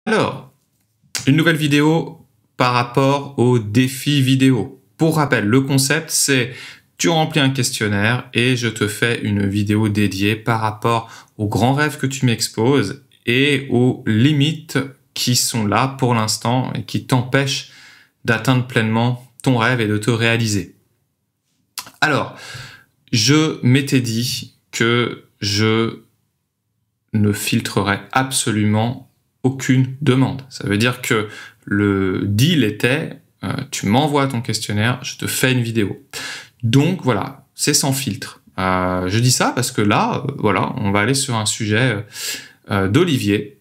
Alors, une nouvelle vidéo par rapport au défi vidéo. Pour rappel, le concept, c'est tu remplis un questionnaire et je te fais une vidéo dédiée par rapport aux grands rêves que tu m'exposes et aux limites qui sont là pour l'instant et qui t'empêchent d'atteindre pleinement ton rêve et de te réaliser. Alors, je m'étais dit que je ne filtrerai absolument aucune demande. Ça veut dire que le deal était, tu m'envoies ton questionnaire, je te fais une vidéo. Donc voilà, c'est sans filtre. Je dis ça parce que là, voilà, on va aller sur un sujet d'Olivier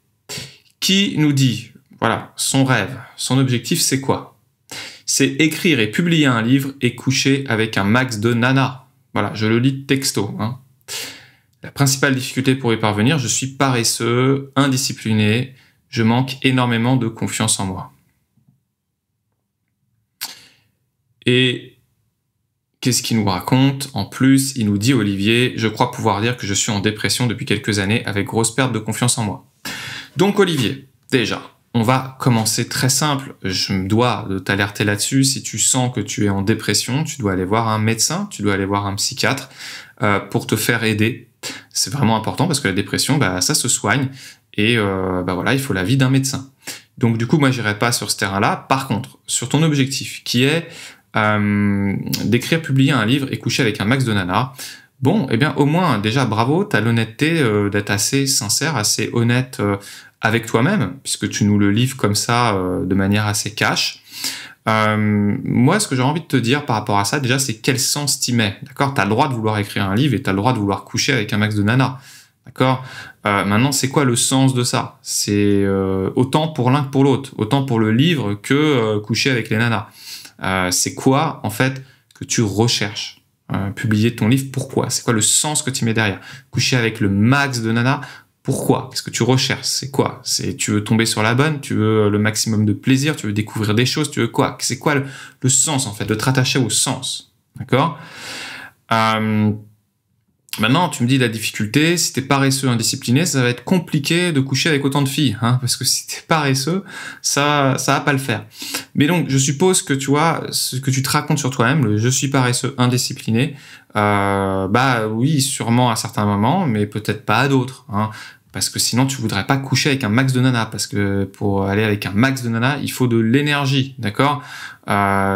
qui nous dit, voilà, son rêve, son objectif, c'est quoi? C'est écrire et publier un livre et coucher avec un max de nanas. Voilà, je le lis texto. Hein. La principale difficulté pour y parvenir, je suis paresseux, indiscipliné, je manque énormément de confiance en moi. Et qu'est-ce qu'il nous raconte? En plus, il nous dit, Olivier, je crois pouvoir dire que je suis en dépression depuis quelques années avec grosse perte de confiance en moi. Donc Olivier, déjà, on va commencer très simple. Je me dois de t'alerter là-dessus. Si tu sens que tu es en dépression, tu dois aller voir un médecin, tu dois aller voir un psychiatre pour te faire aider. C'est vraiment important parce que la dépression, ça se soigne et voilà, il faut l'avis d'un médecin. Donc du coup, moi, j'irai pas sur ce terrain-là. Par contre, sur ton objectif qui est d'écrire, publier un livre et coucher avec un max de nanas, bon, eh bien, au moins, déjà, bravo, tu as l'honnêteté d'être assez sincère, assez honnête avec toi-même, puisque tu nous le livres comme ça, de manière assez cash. Moi, ce que j'ai envie de te dire par rapport à ça, déjà, c'est quel sens t'y mets, d'accord? Tu as le droit de vouloir écrire un livre et tu as le droit de vouloir coucher avec un max de nanas, d'accord? Maintenant, c'est quoi le sens de ça? C'est autant pour l'un que pour l'autre, autant pour le livre que coucher avec les nanas. C'est quoi, en fait, que tu recherches? Publier ton livre, pourquoi? C'est quoi le sens que tu mets derrière? Coucher avec le max de nanas, pourquoi? Qu'est-ce que tu recherches? C'est quoi? Tu veux tomber sur la bonne? Tu veux le maximum de plaisir? Tu veux découvrir des choses? Tu veux quoi? C'est quoi le sens, en fait, de te rattacher au sens? D'accord? Maintenant, tu me dis la difficulté, si t'es paresseux, indiscipliné, ça va être compliqué de coucher avec autant de filles, hein, parce que si t'es paresseux, ça va pas le faire. Mais donc, je suppose que tu vois, ce que tu te racontes sur toi-même, le je suis paresseux, indiscipliné, oui, sûrement à certains moments, mais peut-être pas à d'autres, hein, parce que sinon tu voudrais pas coucher avec un max de nanas, parce que pour aller avec un max de nanas, il faut de l'énergie, d'accord?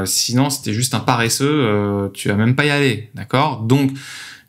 Sinon, si t'es juste un paresseux, tu vas même pas y aller, d'accord? Donc,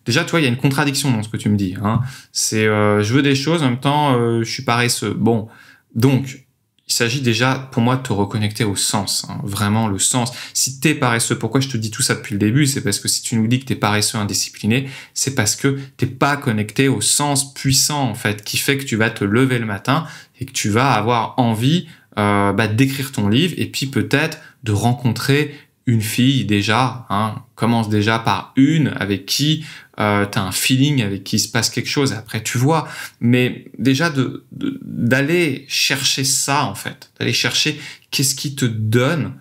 déjà, tu vois, il y a une contradiction dans ce que tu me dis. Hein. C'est je veux des choses, en même temps, je suis paresseux. Bon, donc, il s'agit déjà, pour moi, de te reconnecter au sens. Hein, vraiment, le sens. Si t'es paresseux, pourquoi je te dis tout ça depuis le début? C'est parce que si tu nous dis que t'es paresseux, indiscipliné, c'est parce que t'es pas connecté au sens puissant, en fait, qui fait que tu vas te lever le matin et que tu vas avoir envie d'écrire ton livre et puis peut-être de rencontrer une fille déjà, hein, commence déjà par une avec qui t'as un feeling, avec qui il se passe quelque chose, après tu vois, mais déjà d'aller chercher ça en fait, d'aller chercher qu'est-ce qui te donne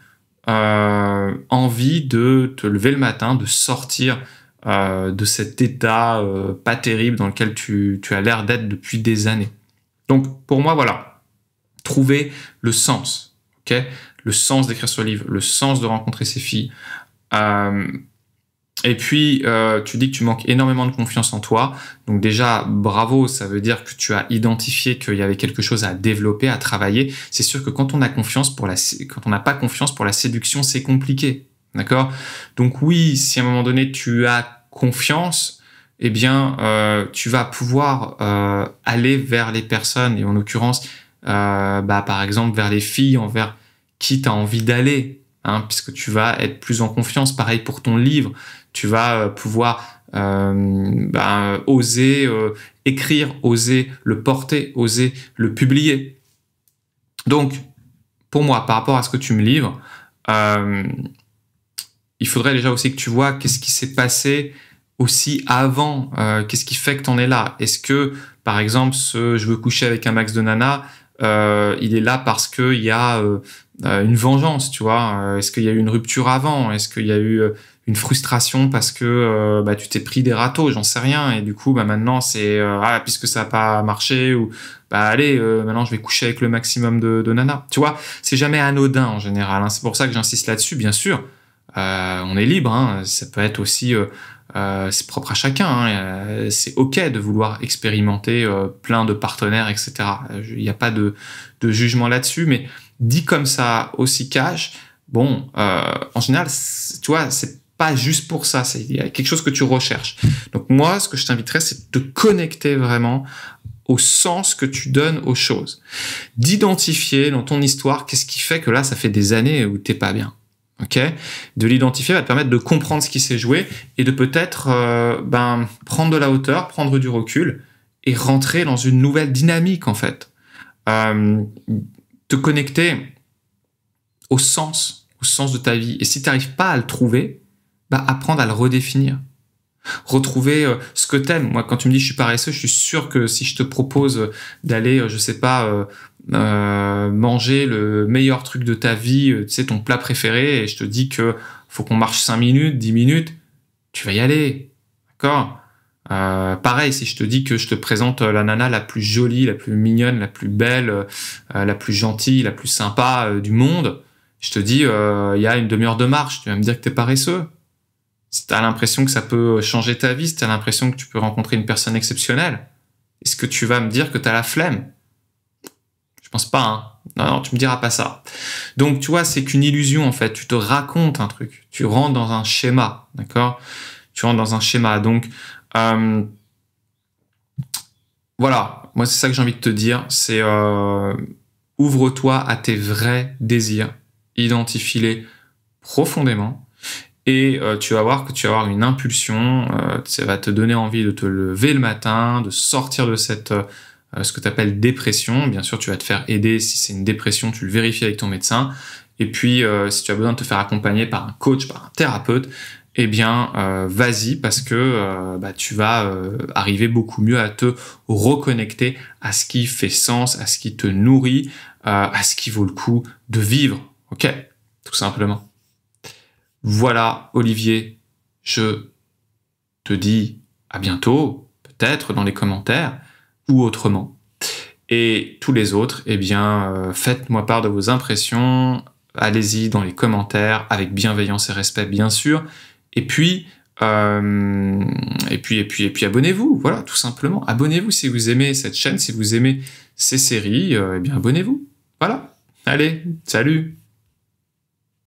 envie de te lever le matin, de sortir de cet état pas terrible dans lequel tu as l'air d'être depuis des années. Donc pour moi voilà, trouver le sens, ok? Le sens d'écrire ce livre, le sens de rencontrer ces filles. Et puis, tu dis que tu manques énormément de confiance en toi. Donc déjà, bravo, ça veut dire que tu as identifié qu'il y avait quelque chose à développer, à travailler. C'est sûr que quand on a confiance quand on n'a pas confiance pour la séduction, c'est compliqué. D'accord? Donc oui, si à un moment donné, tu as confiance, eh bien, tu vas pouvoir aller vers les personnes, et en l'occurrence, par exemple, vers les filles, envers qui tu as envie d'aller, hein, puisque tu vas être plus en confiance. Pareil pour ton livre, tu vas pouvoir oser écrire, oser le porter, oser le publier. Donc, pour moi, par rapport à ce que tu me livres, il faudrait déjà aussi que tu vois qu'est-ce qui s'est passé aussi avant, qu'est-ce qui fait que tu en es là. Est-ce que, par exemple, je veux coucher avec un max de nanas, il est là parce qu'il y a une vengeance, tu vois. Est-ce qu'il y a eu une rupture avant? Est-ce qu'il y a eu une frustration parce que tu t'es pris des râteaux? J'en sais rien. Et du coup, maintenant, c'est puisque ça n'a pas marché, ou allez, maintenant je vais coucher avec le maximum de nanas. Tu vois, c'est jamais anodin en général. Hein. C'est pour ça que j'insiste là-dessus, bien sûr. On est libre, hein. Ça peut être aussi... c'est propre à chacun, hein. C'est ok de vouloir expérimenter plein de partenaires, etc. Il n'y a pas de jugement là-dessus, mais dit comme ça, aussi cash, bon, en général, tu vois, c'est pas juste pour ça, il y a quelque chose que tu recherches. Donc moi, ce que je t'inviterais, c'est de te connecter vraiment au sens que tu donnes aux choses. D'identifier dans ton histoire qu'est-ce qui fait que là, ça fait des années où t'es pas bien. Ok, de l'identifier va te permettre de comprendre ce qui s'est joué et de peut-être prendre de la hauteur, prendre du recul et rentrer dans une nouvelle dynamique en fait. Te connecter au sens de ta vie. Et si tu n'arrives pas à le trouver, apprendre à le redéfinir. Retrouver ce que t'aimes. Moi, quand tu me dis je suis paresseux, je suis sûr que si je te propose d'aller, je sais pas, manger le meilleur truc de ta vie, tu sais, ton plat préféré, et je te dis que faut qu'on marche 5 minutes, 10 minutes, tu vas y aller. D'accord? Pareil, si je te dis que je te présente la nana la plus jolie, la plus mignonne, la plus belle, la plus gentille, la plus sympa du monde, je te dis, il y a une demi-heure de marche, tu vas me dire que t'es paresseux. Si t'as l'impression que ça peut changer ta vie, si t'as l'impression que tu peux rencontrer une personne exceptionnelle, est-ce que tu vas me dire que t'as la flemme? Je pense pas, hein. Non, tu me diras pas ça. Donc, tu vois, c'est qu'une illusion, en fait. Tu te racontes un truc. Tu rentres dans un schéma, d'accord? Tu rentres dans un schéma. Donc, voilà. Moi, c'est ça que j'ai envie de te dire. C'est ouvre-toi à tes vrais désirs. Identifie-les profondément. Et tu vas voir que tu vas avoir une impulsion, ça va te donner envie de te lever le matin, de sortir de cette ce que tu appelles dépression. Bien sûr, tu vas te faire aider. Si c'est une dépression, tu le vérifies avec ton médecin. Et puis, si tu as besoin de te faire accompagner par un coach, par un thérapeute, eh bien, vas-y, parce que tu vas arriver beaucoup mieux à te reconnecter à ce qui fait sens, à ce qui te nourrit, à ce qui vaut le coup de vivre. Ok, tout simplement. Voilà, Olivier, je te dis à bientôt, peut-être dans les commentaires ou autrement. Et tous les autres, eh bien, faites-moi part de vos impressions, allez-y dans les commentaires, avec bienveillance et respect, bien sûr. Et puis abonnez-vous, voilà, tout simplement. Abonnez-vous si vous aimez cette chaîne, si vous aimez ces séries, eh bien, abonnez-vous. Voilà. Allez, salut!